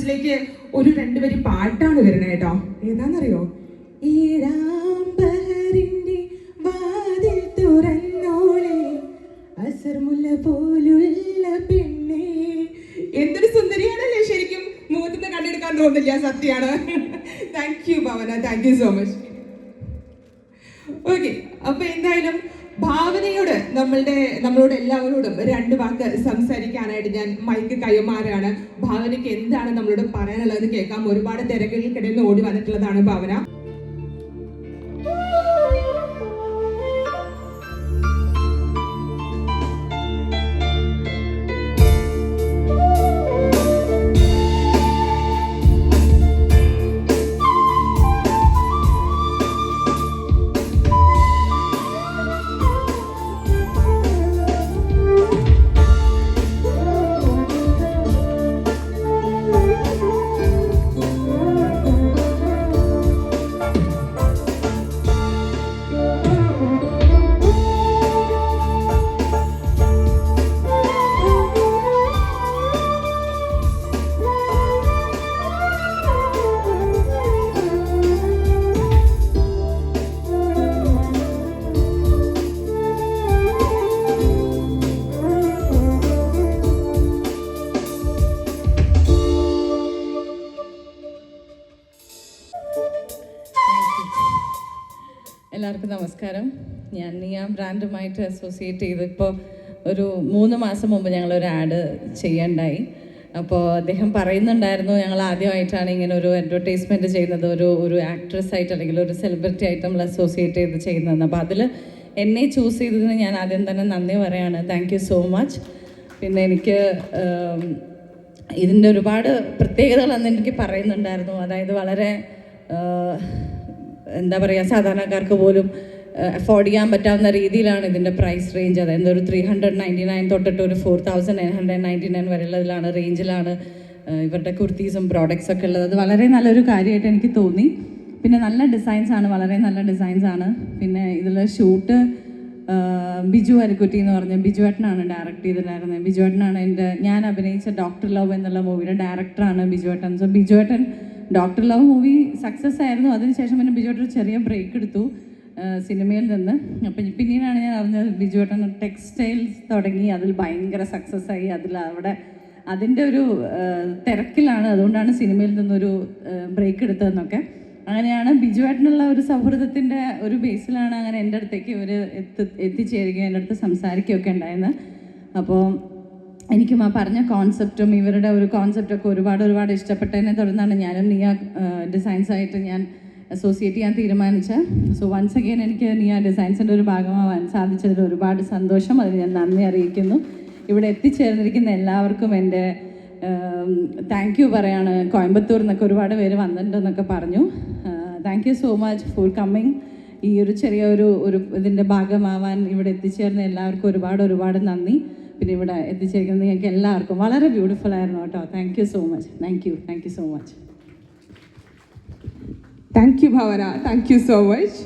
ിലേക്ക് ഒരു രണ്ടുപേരി പാട്ടാണ് വരുന്നത് കേട്ടോ. ഏതാന്നറിയോ? ഏഴാംബഹറിന്റെ വാതിൽ തുറന്നോളെ അസർമുല്ല പോലുള്ള പെണ്ണേ. എന്തൊരു സുന്ദരിയാണല്ലേ ശരിക്കും. മുഖത്തുനിന്ന് കണ്ടെടുക്കാൻ തോന്നില്ല, സത്യമാണ്. Thank you Bhavana, thank you so much. Okay, അപ്പൊ എന്തായാലും ഭാവനയോട് നമ്മളോട് എല്ലാവരോടും രണ്ട് വാക്ക് സംസാരിക്കാനായിട്ട് ഞാൻ മൈക്ക് കൈമാറാണ്. ഭാവനയ്ക്ക് എന്താണ് നമ്മളോട് പറയാനുള്ളത് കേൾക്കാം. ഒരുപാട് തിരക്കുകളിൽ കിടന്ന് ഓടി വന്നിട്ടുള്ളതാണ് ഭാവന. എല്ലാവർക്കും നമസ്കാരം. ഞാൻ നിയ ബ്രാൻഡുമായിട്ട് അസോസിയേറ്റ് ചെയ്ത് ഇപ്പോൾ ഒരു 3 മാസം മുമ്പ് ഞങ്ങളൊരു ആഡ് ചെയ്യണ്ടായി. അപ്പോൾ അദ്ദേഹം പറയുന്നുണ്ടായിരുന്നു, ഞങ്ങൾ ആദ്യമായിട്ടാണ് ഇങ്ങനെ ഒരു അഡ്വർടൈസ്മെൻറ്റ് ചെയ്യുന്നത്, ഒരു ആക്ട്രസ് ആയിട്ട് അല്ലെങ്കിൽ ഒരു സെലിബ്രിറ്റി ആയിട്ട് നമ്മൾ അസോസിയേറ്റ് ചെയ്ത് ചെയ്യുന്നതെന്ന്. അപ്പോൾ അതിൽ എന്നെ ചൂസ് ചെയ്തതിന് ഞാൻ ആദ്യം തന്നെ നന്ദി പറയാണ്. Thank you so much. പിന്നെ എനിക്ക് ഇതിൻ്റെ ഒരുപാട് പ്രത്യേകതകൾ അന്ന് എനിക്ക് പറയുന്നുണ്ടായിരുന്നു. അതായത് വളരെ എന്താ പറയുക, സാധാരണക്കാർക്ക് പോലും അഫോർഡ് ചെയ്യാൻ പറ്റാവുന്ന രീതിയിലാണ് ഇതിൻ്റെ പ്രൈസ് റേഞ്ച്. അതായത് ഒരു 399 തൊട്ടിട്ട് ഒരു 4999 വരെയുള്ളതിലാണ് റേഞ്ചിലാണ് ഇവരുടെ കുർത്തീസും പ്രോഡക്റ്റ്സ് ഒക്കെ ഉള്ളത്. അത് വളരെ നല്ലൊരു കാര്യമായിട്ട് എനിക്ക് തോന്നി. പിന്നെ നല്ല ഡിസൈൻസാണ്, വളരെ നല്ല ഡിസൈൻസാണ്. പിന്നെ ഇതിൽ ഷൂട്ട് ബിജു അരുക്കുറ്റി എന്ന് പറഞ്ഞ ബിജുവേട്ടനാണ് ഡയറക്റ്റ് ചെയ്തിട്ടുണ്ടായിരുന്നത്. ബിജുവേട്ടനാണ് ഞാൻ അഭിനയിച്ച ഡോക്ടർ ലവ് എന്നുള്ള മൂവിയുടെ ഡയറക്ടറാണ് ബിജുവേട്ടൻ. സോ ബിജുവേട്ടൻ ഡോക്ടർ ലവ് മൂവി സക്സസ് ആയിരുന്നു. അതിനുശേഷം പിന്നെ ബിജുവേട്ടൻ ഒരു ചെറിയ ബ്രേക്ക് എടുത്തു സിനിമയിൽ നിന്ന്. അപ്പം പിന്നീടാണ് ഞാൻ അറിഞ്ഞത് ബിജുവേട്ടൻ ടെക്സ്റ്റൈൽസ് തുടങ്ങി, അതിൽ ഭയങ്കര സക്സസ് ആയി. അതിൻ്റെ ഒരു തിരക്കിലാണ്, അതുകൊണ്ടാണ് സിനിമയിൽ നിന്നൊരു ബ്രേക്ക് എടുത്തതെന്നൊക്കെ. അങ്ങനെയാണ് ബിജുവേട്ടനുള്ള ഒരു സൗഹൃദത്തിൻ്റെ ഒരു ബേസിലാണ് അങ്ങനെ എൻ്റെ അടുത്തേക്ക് ഇവർ എത്തിച്ചേരുകയും എൻ്റെ അടുത്ത് സംസാരിക്കുകയൊക്കെ ഉണ്ടായിരുന്നത്. അപ്പോൾ എനിക്കും ആ പറഞ്ഞ കോൺസെപ്റ്റും ഇവരുടെ ഒരു കോൺസെപ്റ്റൊക്കെ ഒരുപാട് ഇഷ്ടപ്പെട്ടതിനെ തുടർന്നാണ് ഞാനും നിയ ഡിസൈൻസായിട്ട് ഞാൻ അസോസിയേറ്റ് ചെയ്യാൻ തീരുമാനിച്ചത്. സോ വൺസ് അഗെയിൻ എനിക്ക് നിയ ഡിസൈൻസിൻ്റെ ഒരു ഭാഗമാവാൻ സാധിച്ചതിൽ ഒരുപാട് സന്തോഷം. അതിന് ഞാൻ നന്ദി അറിയിക്കുന്നു. ഇവിടെ എത്തിച്ചേർന്നിരിക്കുന്ന എല്ലാവർക്കും എൻ്റെ താങ്ക് യു പറയാണ്. കോയമ്പത്തൂർ നിന്നൊക്കെ ഒരുപാട് പേര് വന്നിട്ടുണ്ടെന്നൊക്കെ പറഞ്ഞു. Thank you so much for coming. ഈ ഒരു ചെറിയ ഒരു ഇതിൻ്റെ ഭാഗമാവാൻ ഇവിടെ എത്തിച്ചേർന്ന എല്ലാവർക്കും ഒരുപാട് നന്ദി. പിന്നെ ഇവിടെ എത്തിച്ചേർക്കുന്നത് നിങ്ങൾക്ക് എല്ലാവർക്കും വളരെ ബ്യൂട്ടിഫുൾ ആയിരുന്നു കേട്ടോ. Thank you so much. Thank you so much. Thank you Bhavana, thank you so much.